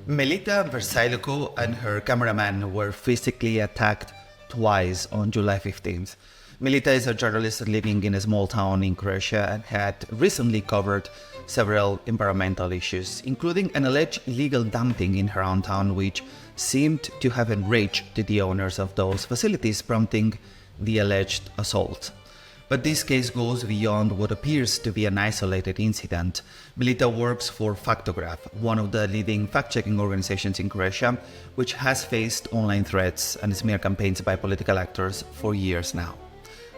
Melita Vrsaljko and her cameraman were physically attacked twice on July 15th. Melita is a journalist living in a small town in Croatia and had recently covered several environmental issues, including an alleged illegal dumping in her own town, which seemed to have enraged the owners of those facilities, prompting the alleged assault. But this case goes beyond what appears to be an isolated incident. Melita works for Faktograf, one of the leading fact-checking organizations in Croatia, which has faced online threats and smear campaigns by political actors for years now.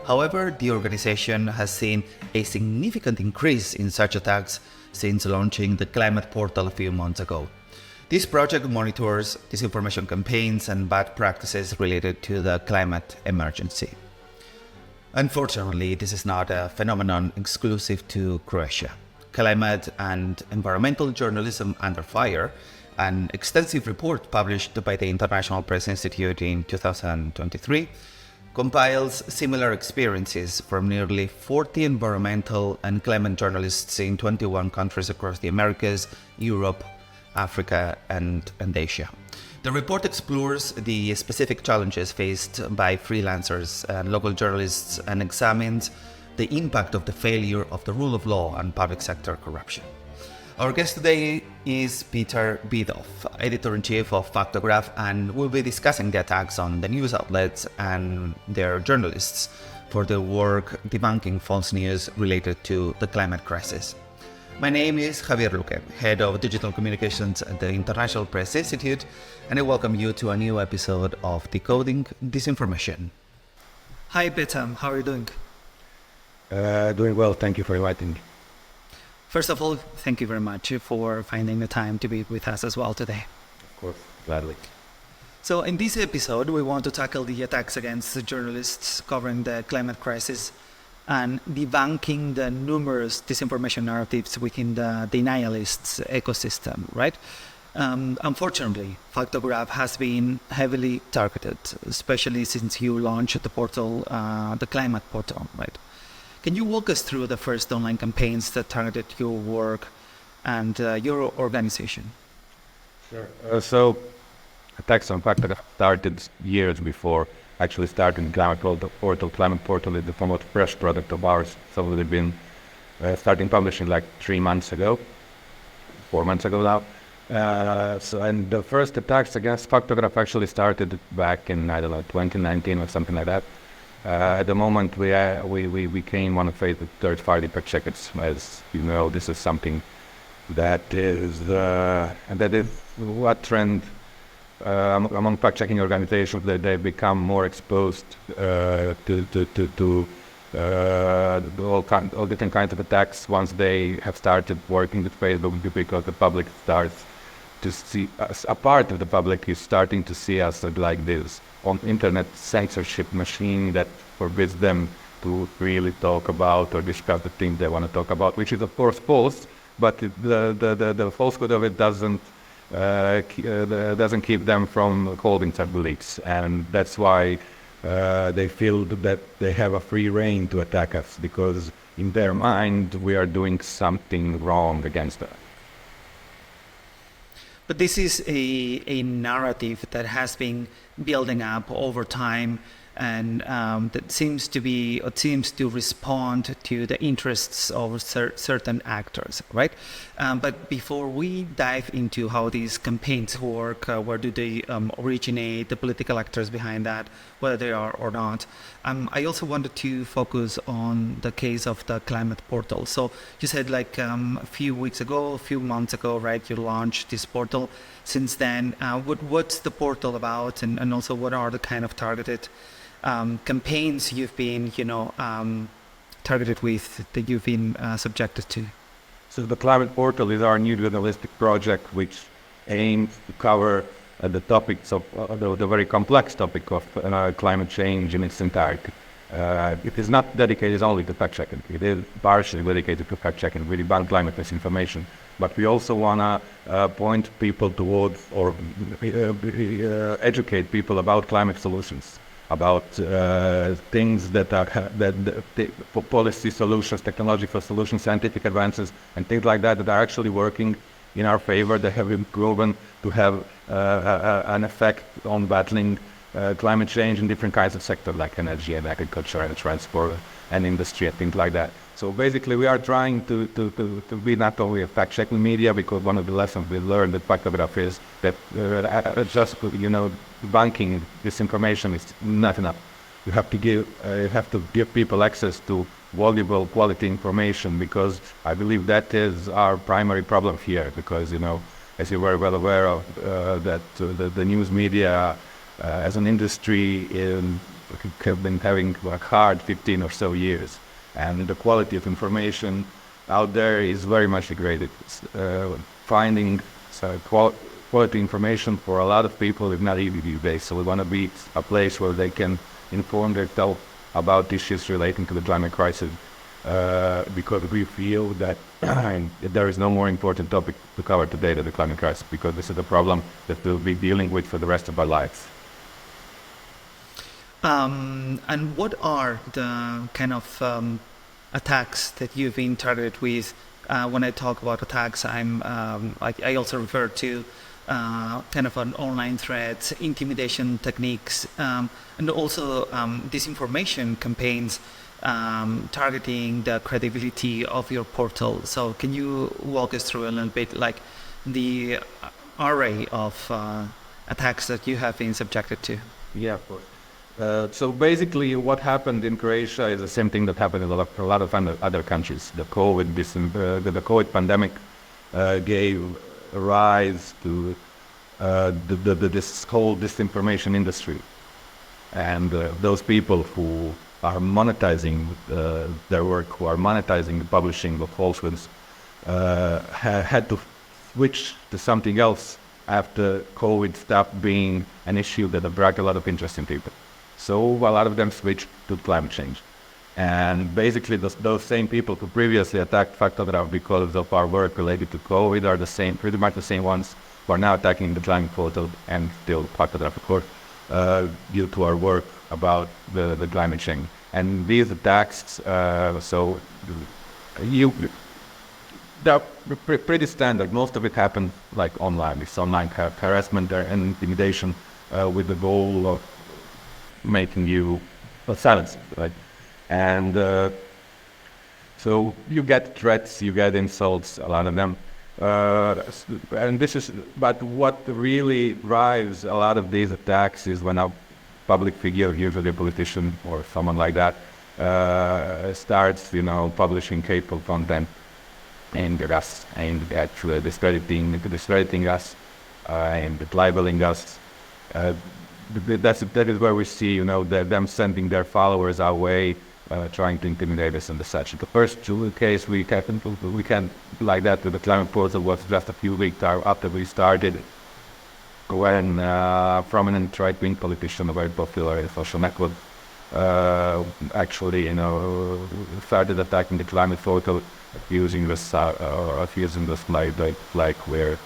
However, the organization has seen a significant increase in such attacks since launching the climate portal a few months ago. This project monitors disinformation campaigns and bad practices related to the climate emergency. Unfortunately, this is not a phenomenon exclusive to Croatia. Climate and environmental journalism under fire, an extensive report published by the International Press Institute in 2023, compiles similar experiences from nearly 40 environmental and climate journalists in 21 countries across the Americas, Europe, Africa, and Asia. The report explores the specific challenges faced by freelancers and local journalists and examines the impact of the failure of the rule of law and public sector corruption. Our guest today is Petar Vidov, editor-in-chief of Faktograf, and we'll be discussing the attacks on the news outlets and their journalists for their work debunking false news related to the climate crisis. My name is Javier Luque, Head of Digital Communications at the International Press Institute, and I welcome you to a new episode of Decoding Disinformation. Hi Petar, how are you doing? Doing well, thank you for inviting me. First of all, thank you very much for finding the time to be with us as well today. Of course, gladly. So in this episode, we want to tackle the attacks against the journalists covering the climate crisis and debunking the numerous disinformation narratives within the denialists ecosystem, right? Unfortunately, Faktograf has been heavily targeted, especially since you launched the portal, the climate portal, right? Can you walk us through the first online campaigns that targeted your work and your organization? Sure. So attacks on Faktograf started years before actually starting climate portal. Climate portal is the somewhat fresh product of ours. So they've been starting publishing like 4 months ago now. And the first attacks against Faktograf actually started back in, 2019 or something like that. At the moment, we became one of the third-party fact checkers. As you know, this is something that is what trend among fact-checking organizations, that they become more exposed to all different kinds of attacks once they have started working with Facebook, because the public starts to see us, a part of the public is starting to see us like this on internet censorship machine that forbids them to really talk about or discuss the things they want to talk about, which is of course false, but the falsehood of it doesn't keep them from holding such beliefs, and that's why they feel that they have a free rein to attack us, because in their mind we are doing something wrong against them. But this is a narrative that has been building up over time, and that seems to respond to the interests of certain actors, right? But before we dive into how these campaigns work, where do they originate, the political actors behind that, whether they are or not, I also wanted to focus on the case of the climate portal. So you said like a few months ago, right, you launched this portal. Since then, what's the portal about, and also what are the kind of targeted campaigns you've been, targeted with, that you've been subjected to? So the climate portal is our new journalistic project, which aims to cover the topics of the very complex topic of climate change in its entirety. It is not dedicated only to fact-checking. It is partially dedicated to fact-checking. We debunk climate misinformation. But we also want to point people towards, or educate people about climate solutions, about things that are policy solutions, technological solutions, scientific advances, and things like that are actually working in our favor. They have been proven to have an effect on battling climate change in different kinds of sectors like energy and agriculture and transport and industry and things like that. So basically we are trying to be not only a fact-checking media, because one of the lessons we learned at Faktograf is that just, debunking disinformation is not enough. You have to give people access to valuable quality information, because I believe that is our primary problem here, because, as you're very well aware of, that the news media as an industry have been having a hard 15 or so years, and the quality of information out there is very much degraded. Finding quality information for a lot of people is not easy these days, so we want to be a place where they can inform themselves about issues relating to the climate crisis, because we feel that there is no more important topic to cover today than the climate crisis, because this is a problem that we'll be dealing with for the rest of our lives. And what are the kind of attacks that you've been targeted with? When I talk about attacks, I also refer to kind of an online threats, intimidation techniques, and also disinformation campaigns targeting the credibility of your portal. So can you walk us through a little bit, like the array of attacks that you have been subjected to? Yeah, of course. So basically what happened in Croatia is the same thing that happened in a lot of other countries. The COVID pandemic gave rise to this whole disinformation industry. And those people who are monetizing their work, who are monetizing the publishing of falsehoods, had to switch to something else after COVID stopped being an issue that attracted a lot of interest in people. So a lot of them switched to climate change. And basically those same people who previously attacked Faktograf because of our work related to COVID are pretty much the same ones who are now attacking the climate portal and still Faktograf, of course, due to our work about the climate change. And these attacks, they're pretty standard. Most of it happened like online. It's online harassment and intimidation with the goal of making you silence, right? And so you get threats, you get insults, a lot of them. But what really drives a lot of these attacks is when a public figure, usually a politician or someone like that, starts, publishing hateful content aimed at us, aimed at discrediting us, and libeling us. That is where we see, them sending their followers our way, trying to intimidate us and such. The first case we can like that with the climate portal was just a few weeks after we started, when prominent right-wing politician, very popular in social network, actually, started attacking the climate portal, accusing us like we're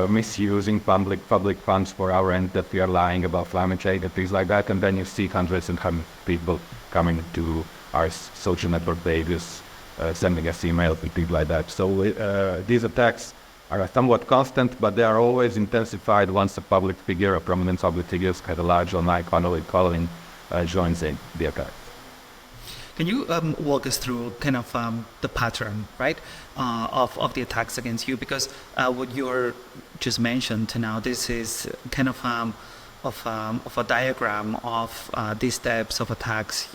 misusing public funds for our end, that we are lying about climate change and things like that. And then you see hundreds and hundreds of people coming to our social network pages, sending us emails and things like that. So these attacks are somewhat constant, but they are always intensified once a public figure, a prominent public figure, has a large online following, joins in the attack. Can you walk us through kind of the pattern, right, of the attacks against you? Because what you're just mentioned now, this is kind of a diagram of these types of attacks,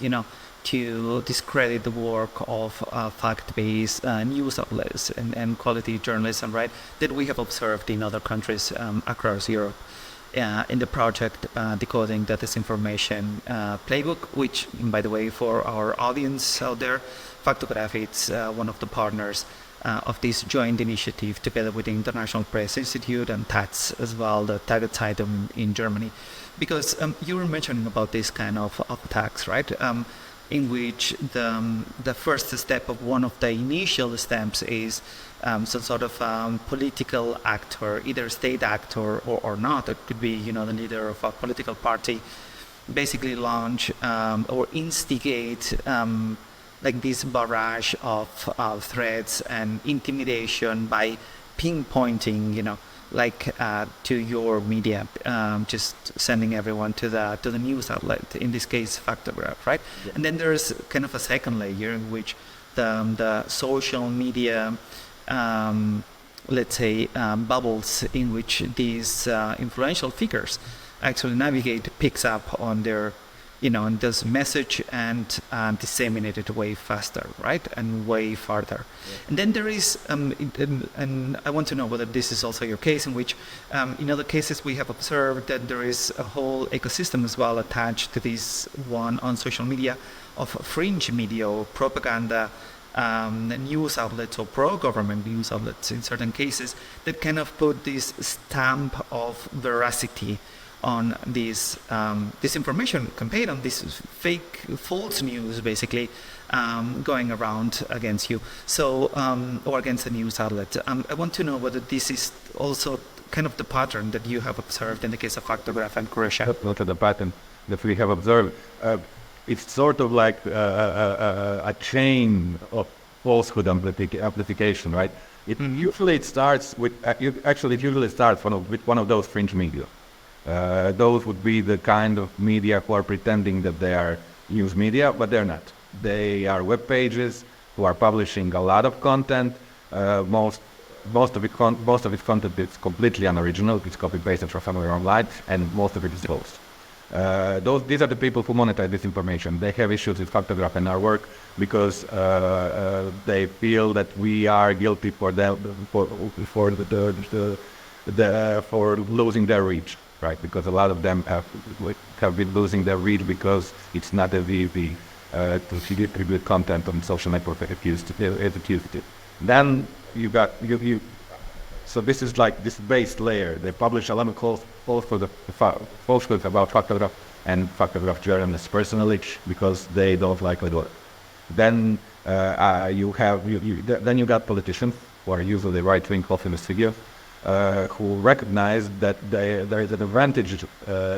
to discredit the work of fact-based news outlets and quality journalism, right, that we have observed in other countries across Europe. In the project Decoding the Disinformation Playbook, which, by the way, for our audience out there, Faktograf is one of the partners of this joint initiative together with the International Press Institute and TATS as well, the Tagezeitung in Germany. Because you were mentioning about this kind of attacks, right? In which the first step of one of the initial steps is some sort of political actor, either state actor or not. It could be, the leader of a political party, basically launch or instigate like this barrage of threats and intimidation by pinpointing, like to your media, just sending everyone to the news outlet, in this case Faktograf, right? Yeah. And then there's kind of a second layer in which the social media, let's say, bubbles in which these influential figures actually navigate picks up on their, and does message and disseminate it way faster, right, and way farther. Yeah. And then there is, and I want to know whether this is also your case, in which, in other cases we have observed that there is a whole ecosystem as well attached to this one on social media of fringe media or propaganda news outlets or pro-government news outlets in certain cases that kind of put this stamp of veracity on this disinformation campaign, on this fake, false news, basically, going around against you, so or against the news outlet. I want to know whether this is also kind of the pattern that you have observed in the case of Faktograf and Croatia. Not the pattern that we have observed. It's sort of like a chain of falsehood amplification, right? It usually starts with it usually starts with one of those fringe media. Those would be the kind of media who are pretending that they are news media, but they're not. They are web pages who are publishing a lot of content. Most of its content is completely unoriginal. It's copy pasted from somewhere online, and most of it is false. These are the people who monetize this information. They have issues with Faktograf and our work because they feel that we are guilty for losing their reach. Right, because a lot of them have been losing their reach because it's not as easy to distribute content on social network as it used to. Then you. So this is like this base layer. They publish a lot of falsehoods about Faktograf and Faktograf journalists personally because they don't like the work. Then you got politicians who are usually right-wing populist figures. Who recognize that there is an advantage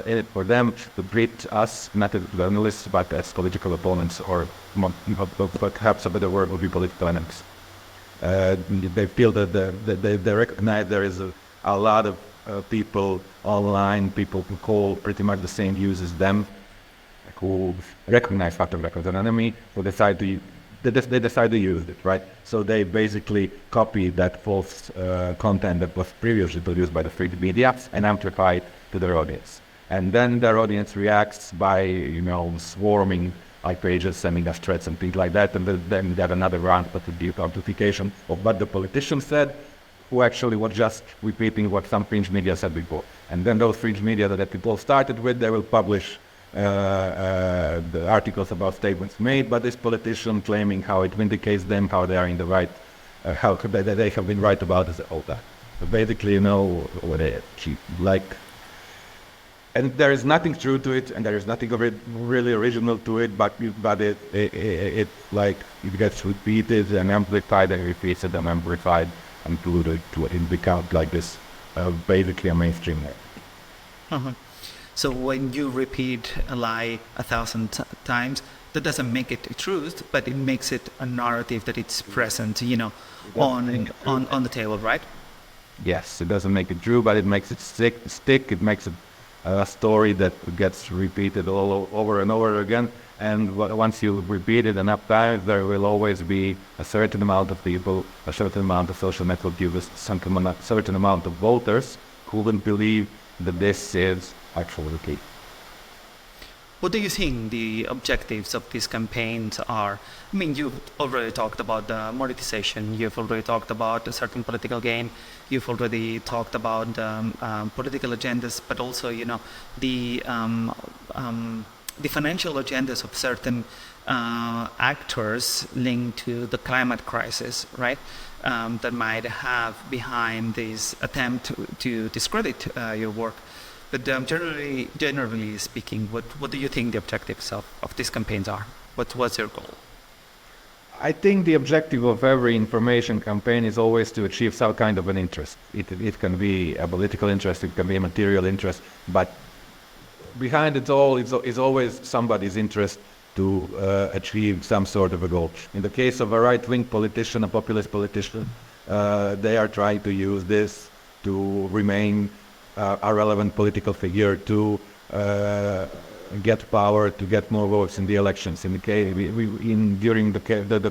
in it for them to treat us not as journalists but as political opponents, or perhaps a better word would be political enemies. They feel that they recognize there is a lot of people online, people who call pretty much the same views as them, who recognize Faktograf as an enemy, who decide to use it, right? So they basically copy that false content that was previously produced by the free media and amplify it to their audience. And then their audience reacts by, swarming like pages, sending us threats and things like that. And then they have another round of the amplification of what the politician said, who actually was just repeating what some fringe media said before. And then those fringe media that people started with, they will publish the articles about statements made by this politician, claiming how it vindicates them, how they are in the right, how they have been right about all that. So basically, what and there is nothing true to it, and there is nothing really original to it, but it gets repeated and amplified and repeated and amplified until it becomes like this, basically a mainstream name. Uh-huh. So when you repeat a lie 1,000 times, that doesn't make it a truth, but it makes it a narrative that it's present, on the table, right? Yes, it doesn't make it true, but it makes it stick. It makes it a story that gets repeated all over and over again. And once you repeat it enough times, there will always be a certain amount of people, a certain amount of social network users, a certain amount of voters who will believe that this is actually the case. What do you think the objectives of these campaigns are? I mean, you've already talked about the monetization, you've already talked about a certain political gain, you've already talked about political agendas, but also, the financial agendas of certain actors linked to the climate crisis, right? That might have behind this attempt to discredit your work. But generally speaking, what do you think the objectives of these campaigns are? What's your goal? I think the objective of every information campaign is always to achieve some kind of an interest. It can be a political interest, it can be a material interest, but behind it all is always somebody's interest to achieve some sort of a goal. In the case of a right-wing politician, a populist politician, they are trying to use this to remain a relevant political figure, to get power, to get more votes in the elections. In the case, during the COVID the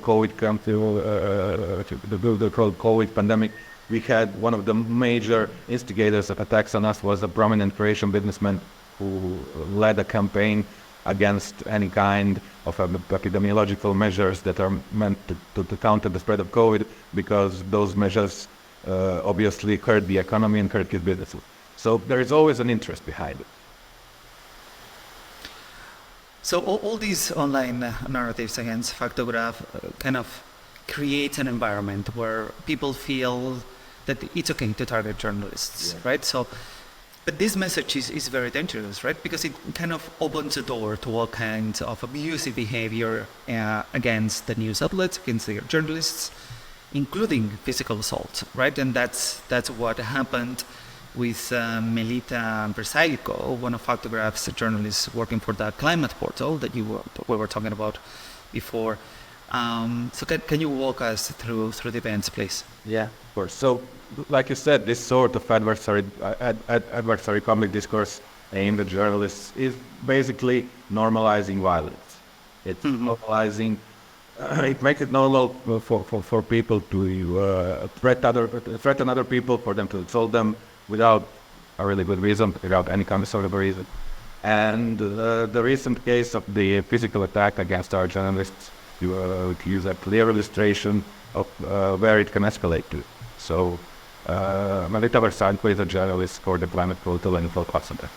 COVID pandemic, we had one of the major instigators of attacks on us was a prominent Croatian businessman who led a campaign against any kind of epidemiological measures that are meant to counter the spread of COVID, because those measures obviously hurt the economy and hurt his businesses. So there is always an interest behind it. So all these online narratives against Faktograf kind of create an environment where people feel that it's okay to target journalists, right? So, but this message is very dangerous, right? Because it kind of opens the door to all kinds of abusive behavior against the news outlets, against the journalists, including physical assault, right? And that's what happened with Melita Vrsaljko, one of Faktograf's journalists working for the climate portal that we were talking about before. So can you walk us through the events, please? Yeah, of course. So, like you said, this sort of adversary public discourse aimed at journalists is basically normalizing violence. It's normalizing. It makes it normal for people to threaten other people, for them to insult them without a really good reason, without any kind of sort of a reason. And the recent case of the physical attack against our journalists to use a clear illustration of where it can escalate to. So, Melita Vrsaljko is a journalist for the climate portal and Croatia.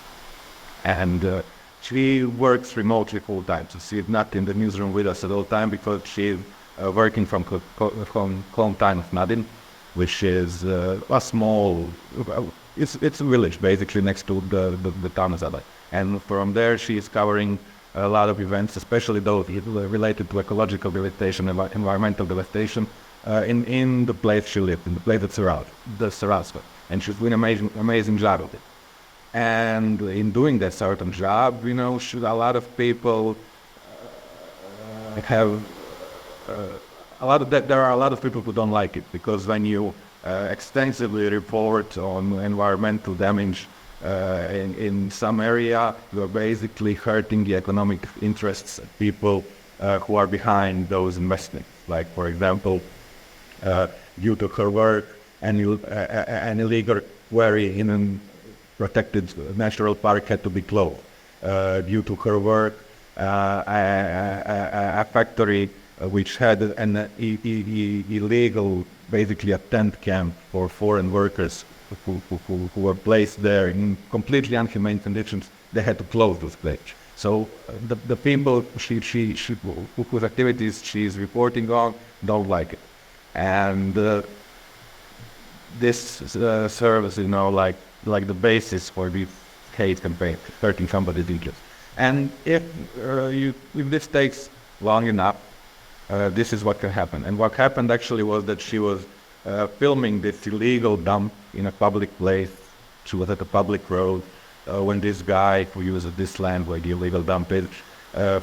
And she works remotely full time, so she's not in the newsroom with us at all time, because she's working from hometown of Nadin, which is a small, it's a village basically next to the town of Asia.The. And from there she is covering a lot of events, especially those related to ecological devastation, environmental devastation, in the place she lived, in the place that surrounds her. And she's doing an amazing job of it. And in doing that certain job, you know, a lot of people there are a lot of people who don't like it, because when you extensively report on environmental damage in some area, you are basically hurting the economic interests of people who are behind those investments. Like, for example, due to her work, an illegal quarry in a protected natural park had to be closed. Due to her work, a factory which had an illegal, basically a tent camp for foreign workers who were placed there in completely inhumane conditions, they had to close this place. So the people whose activities she is reporting on don't like it. And this serves, you know, like the basis for the hate campaign, hurting somebody's interests. And if this takes long enough, this is what can happen. And what happened actually was that she was filming this illegal dump in a public place. She was at a public road when this guy who uses this land where the illegal dump is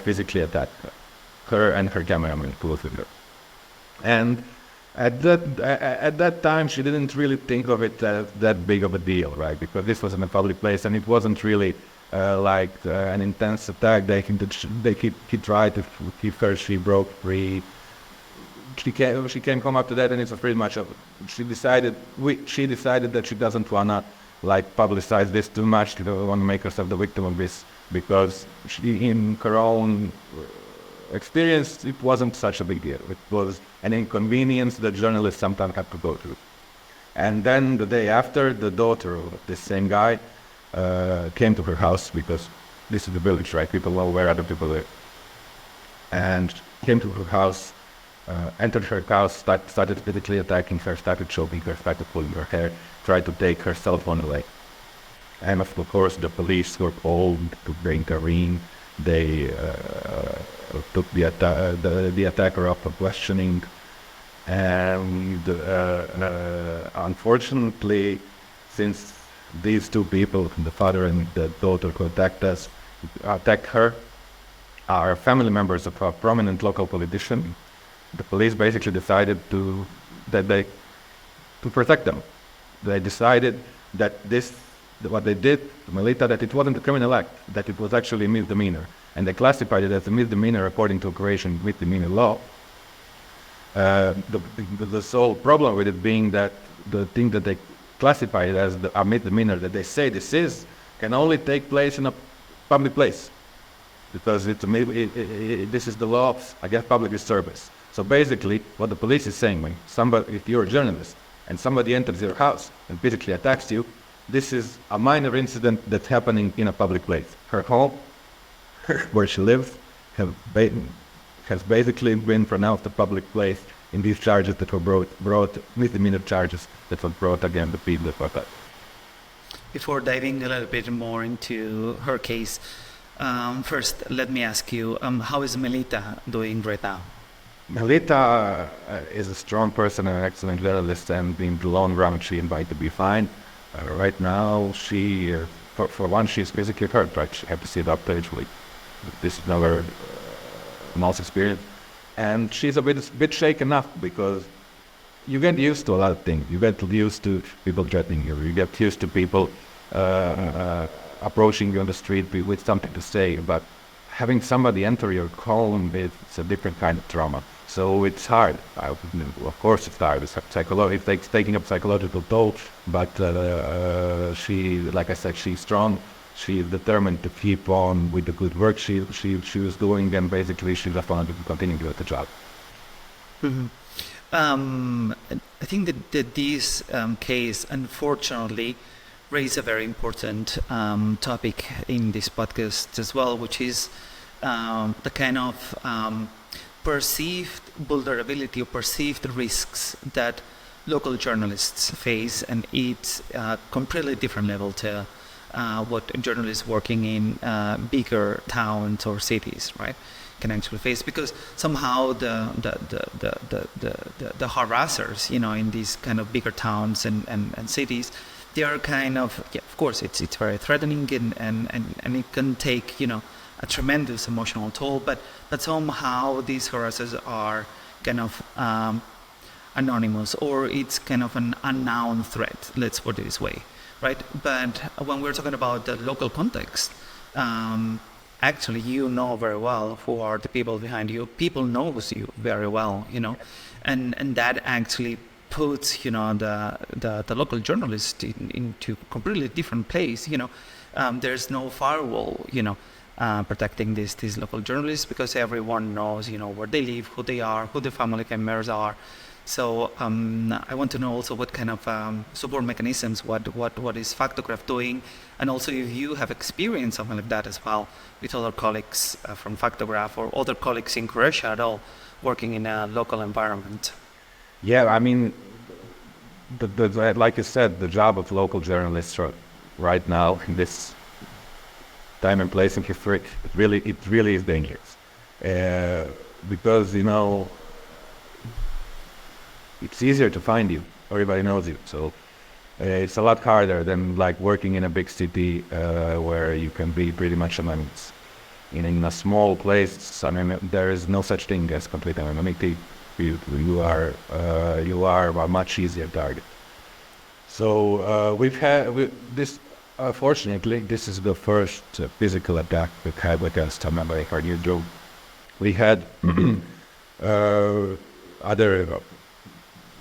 physically attacked her and her cameraman who was with her. And at that time, she didn't really think of it as that big of a deal, right? Because this was in a public place, and it wasn't really an intense attack. He tried to keep her. She broke free. She came come up to that, and it was pretty much over. She decided that she doesn't wanna publicize this too much. She doesn't want to make herself the victim of this, because she, in her own experience, it wasn't such a big deal. It was an inconvenience that journalists sometimes have to go through. And then the day after, the daughter of this same guy came to her house, because this is the village, right? People know where other people live. And came to her house, entered her house, started physically attacking her, started choking her, started pulling her hair, tried to take her cell phone away. And of course, the police were called to intervene. They took the attacker up for questioning, and unfortunately, since these two people, the father and the daughter who attacked her, are family members of a prominent local politician. The police basically decided to protect them. They decided that what they did to Melita, that it wasn't a criminal act, that it was actually a misdemeanor. And they classified it as a misdemeanor according to Croatian misdemeanor law. The sole problem with it being that the thing that they classify it as a misdemeanor, that they say this is, can only take place in a public place. Because this is the law against public service. So basically, what the police is saying, if you're a journalist and somebody enters your house and physically attacks you, this is a minor incident that's happening in a public place. Her home, where she lives, has basically been pronounced a public place in these charges that were brought misdemeanor charges that were brought against the people for that. Before diving a little bit more into her case, first, let me ask you, how is Melita doing right now? Melita is a strong person and an excellent journalist, and in the long run she invited to be fine. Right now, she, for one, she's physically hurt, right? She had to sit up actually. This is never a nice experience. And she's a bit shaken up because you get used to a lot of things. You get used to people threatening you. You get used to people approaching you on the street with something to say. But having somebody enter your home, it's a different kind of trauma. So it's hard. Of course it's hard. It's taking up psychological toll. But she, like I said, she's strong. She is determined to keep on with the good work she was doing, and basically she just wanted to continue with the job. Mm-hmm. I think that this case, unfortunately, raised a very important topic in this podcast as well, which is the kind of perceived vulnerability or perceived risks that local journalists face, and it's a completely different level to what journalists working in bigger towns or cities, right, can actually face, because somehow the harassers, in these kind of bigger towns and cities, they are kind of, of course it's very threatening and it can take a tremendous emotional toll, but somehow these harassers are kind of anonymous, or it's kind of an unknown threat, let's put it this way, right? But when we're talking about the local context, actually you know very well who are the people behind you. People knows you very well, and that actually puts the local journalist into completely different place. There's no firewall protecting these local journalists, because everyone knows where they live, who they are, who the family members are. So I want to know also what kind of support mechanisms, what is Faktograf doing, and also if you have experienced something like that as well with other colleagues from Faktograf or other colleagues in Croatia at all, working in a local environment. Yeah, I mean, like you said, the job of local journalists right now in this time and place in history, it really is dangerous, because it's easier to find you. Everybody knows you, so it's a lot harder than like working in a big city where you can be pretty much anonymous. In a small place, there is no such thing as complete anonymity. You are a much easier target. So this. Unfortunately, this is the first physical attack we've had against a member of our newsroom. We had other.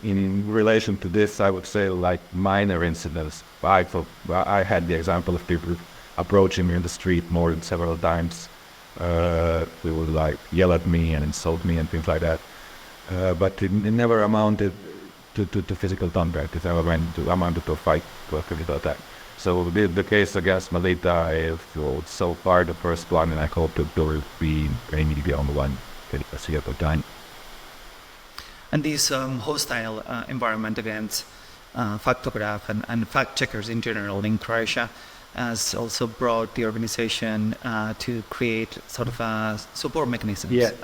In relation to this, I would say like minor incidents. I had the example of people approaching me in the street more than several times. They would like yell at me and insult me and things like that. But it never amounted to physical contact. It never amounted to a fight, to a physical attack. So the case against Melita is so far the first one, and I hope that there will be maybe the only one that I see at the time. And this hostile environment against Faktograf and fact-checkers in general in Croatia has also brought the organization to create sort of support mechanisms. Yes.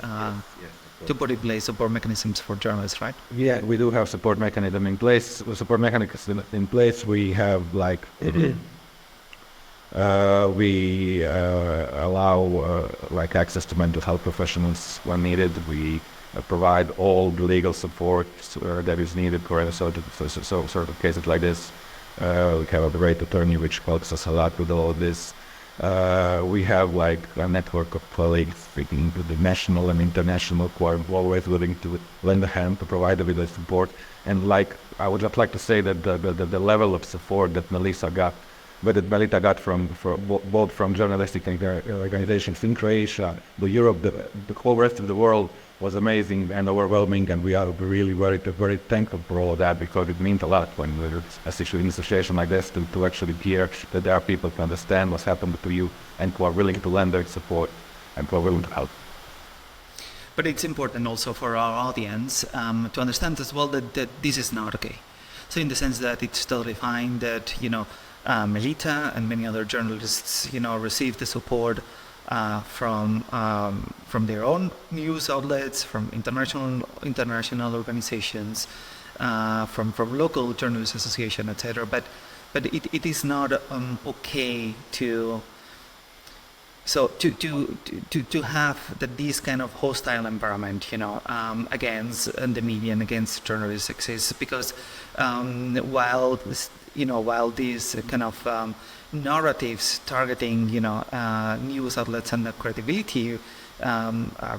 To put in place support mechanisms for journalists, right? Yeah, we do have support mechanism in place. We have like We allow like access to mental health professionals when needed. We provide all the legal support that is needed for any sort of cases like this. We have a great attorney which helps us a lot with all of this. We have like a network of colleagues speaking to the national and international who are always willing to lend a hand to provide with the support. And like I would just like to say that the level of support that Melita got from both from journalistic organizations in Croatia, Europe, the whole rest of the world was amazing and overwhelming, and we are really very thankful for all of that, because it means a lot when there's in a situation like this to actually hear that there are people who understand what's happened to you and who are willing to lend their support and who are willing to help. But it's important also for our audience to understand as well that this is not okay. So in the sense that it's totally fine that, Melita and many other journalists, receive the support from their own news outlets, from international organizations, from local journalists association, etc. But it is not okay to have this kind of hostile environment, against the media and against journalists exists, because while these kind of narratives targeting, news outlets and the credibility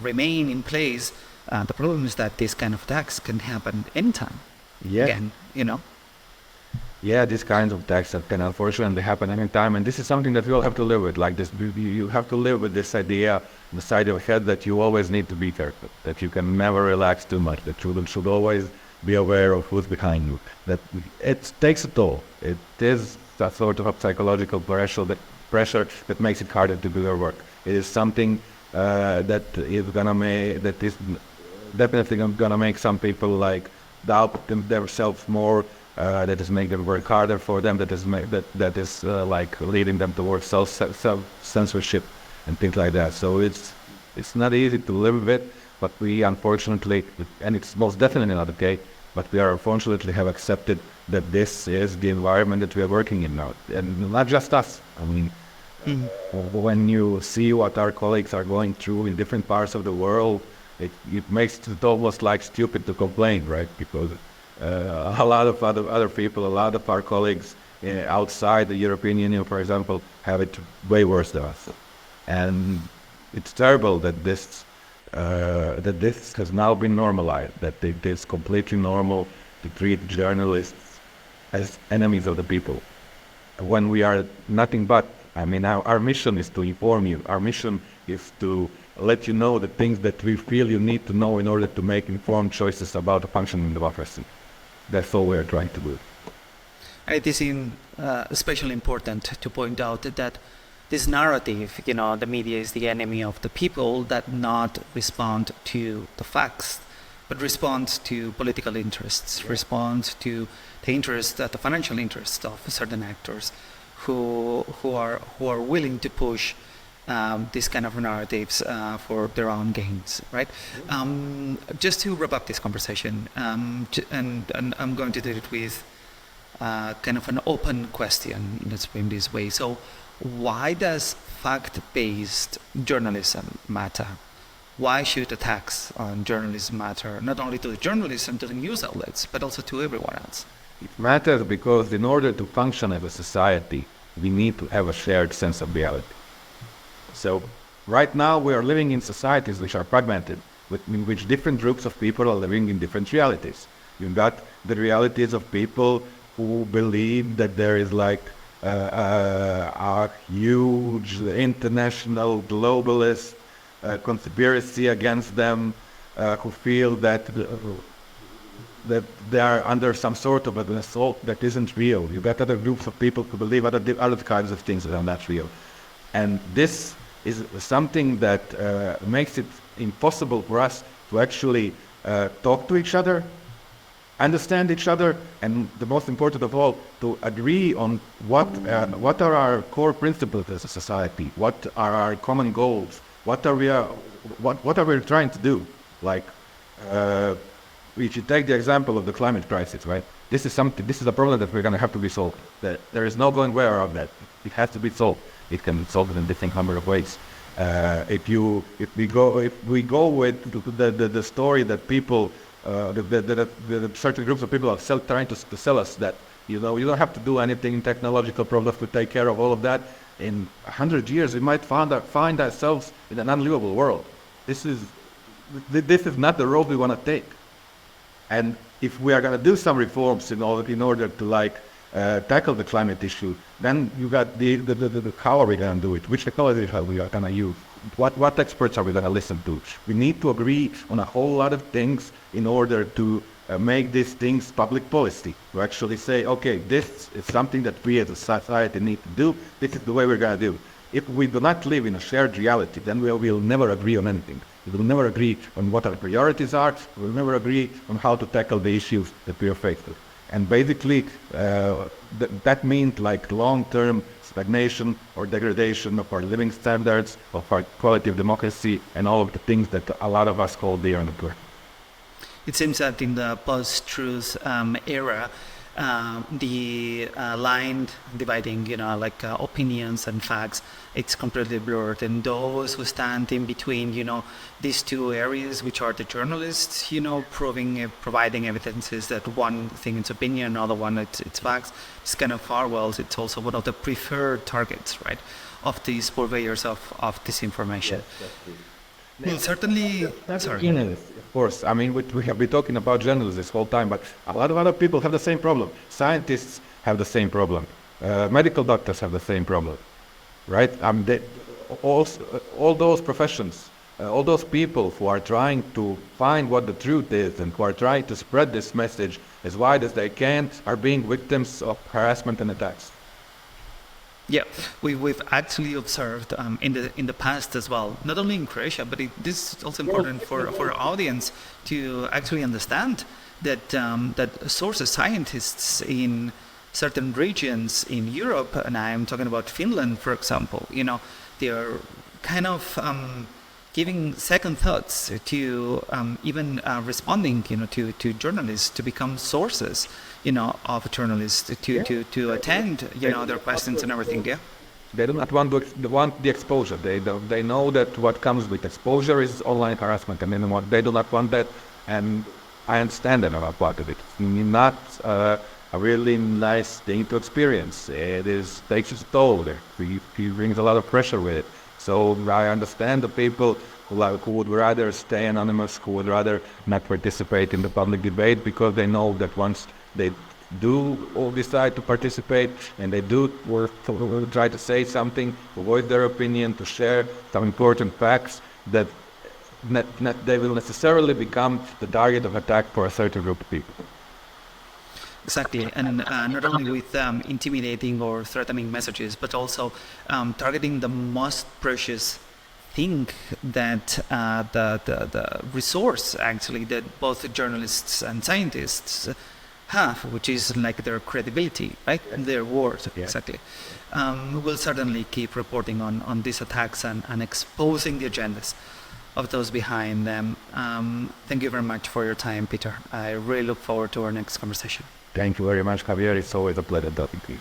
remain in place, the problem is that this kind of attacks can happen anytime. Yeah. Again, Yeah, these kinds of attacks that can unfortunately happen anytime, and this is something that we all have to live with. Like this, you have to live with this idea on the side of your head that you always need to be careful, that you can never relax too much, that you should always be aware of who's behind you, that it takes a toll. It is a sort of a psychological pressure that makes it harder to do your work. It is something that is definitely gonna make some people like doubt themselves more. That is make them work harder for them. That is like leading them towards self-censorship and things like that. So it's not easy to live with, but we unfortunately, and it's most definitely not okay, but we are unfortunately have accepted that this is the environment that we are working in now, and not just us. I mean, when you see what our colleagues are going through in different parts of the world, it makes it almost like stupid to complain, right? Because a lot of other people, a lot of our colleagues outside the European Union, for example, have it way worse than us. And it's terrible that this has now been normalized, that it is completely normal to treat journalists as enemies of the people, when we are nothing but. I mean, our mission is to inform you. Our mission is to let you know the things that we feel you need to know in order to make informed choices about the functioning of democracy. That's all we are trying to do. It is especially important to point out that this narrative, the media is the enemy of the people, that not respond to the facts, but respond to political interests, respond to the interests, the financial interests of certain actors who are willing to push these kind of narratives for their own gains, right? Just to wrap up this conversation, and I'm going to do it with kind of an open question, let's put it this way. So why does fact-based journalism matter? Why should attacks on journalism matter, not only to the journalists and to the news outlets, but also to everyone else? It matters because in order to function as a society, we need to have a shared sense of reality. So right now we are living in societies which are fragmented, in which different groups of people are living in different realities. You've got the realities of people who believe that there is like a huge international globalist conspiracy against them, who feel that they are under some sort of an assault that isn't real. You've got other groups of people who believe other kinds of things that are not real. And this is something that makes it impossible for us to actually talk to each other, understand each other, and the most important of all, to agree on what are our core principles as a society, what are our common goals, what are we trying to do. Like if you take the example of the climate crisis, right? This is a problem that we're going to have to be solved. That there is no going way around that. It has to be solved. It can be solved in different number of ways. If we go with the story that people, the certain groups of people are trying to sell us that, you don't have to do anything technological problems to take care of all of that. In 100 years, we might find ourselves in an unlivable world. This is not the road we want to take. And if we are going to do some reforms in order to tackle the climate issue, then you got the how are we going to do it? Which technology are we going to use? What experts are we going to listen to? We need to agree on a whole lot of things in order to make these things public policy. To actually say, okay, this is something that we as a society need to do. This is the way we're going to do it. If we do not live in a shared reality, then we will never agree on anything. We will never agree on what our priorities are. We will never agree on how to tackle the issues that we are faced with. And basically, that means long-term stagnation or degradation of our living standards, of our quality of democracy, and all of the things that a lot of us hold dear and dear. It seems that in the post-truth era, the line dividing, opinions and facts, it's completely blurred. And those who stand in between, these two areas, which are the journalists, providing evidences that one thing is opinion, another one it's facts, it's kind of firewalls. It's also one of the preferred targets, right, of these purveyors of disinformation. Yes, well, certainly, sorry. Of course, I mean, we have been talking about journalists this whole time, but a lot of other people have the same problem. Scientists have the same problem. Medical doctors have the same problem, right? All those professions, all those people who are trying to find what the truth is and who are trying to spread this message as wide as they can are being victims of harassment and attacks. Yeah, we've actually observed in the past as well, not only in Croatia, but this is also important for our audience to actually understand that sources, scientists in certain regions in Europe, and I'm talking about Finland, for example, they are kind of giving second thoughts to even responding, to journalists to become sources, of journalists to attend, their questions and everything. Yeah. They do not want the exposure. They know that what comes with exposure is online harassment, and they do not want that. And I understand them about part of it. It's not a really nice thing to experience. It takes its toll. It brings a lot of pressure with it. So I understand the people who would rather stay anonymous, who would rather not participate in the public debate, because they know that once they do all decide to participate and they do try to say something, to voice their opinion, to share some important facts, that they will necessarily become the target of attack for a certain group of people. Exactly, and not only with intimidating or threatening messages, but also targeting the most precious thing that the resource actually that both journalists and scientists have, which is their credibility, right? Their word, yeah. Exactly. We'll certainly keep reporting on these attacks and exposing the agendas of those behind them. Thank you very much for your time, Peter. I really look forward to our next conversation. Thank you very much, Javier. It's always a pleasure talking to you.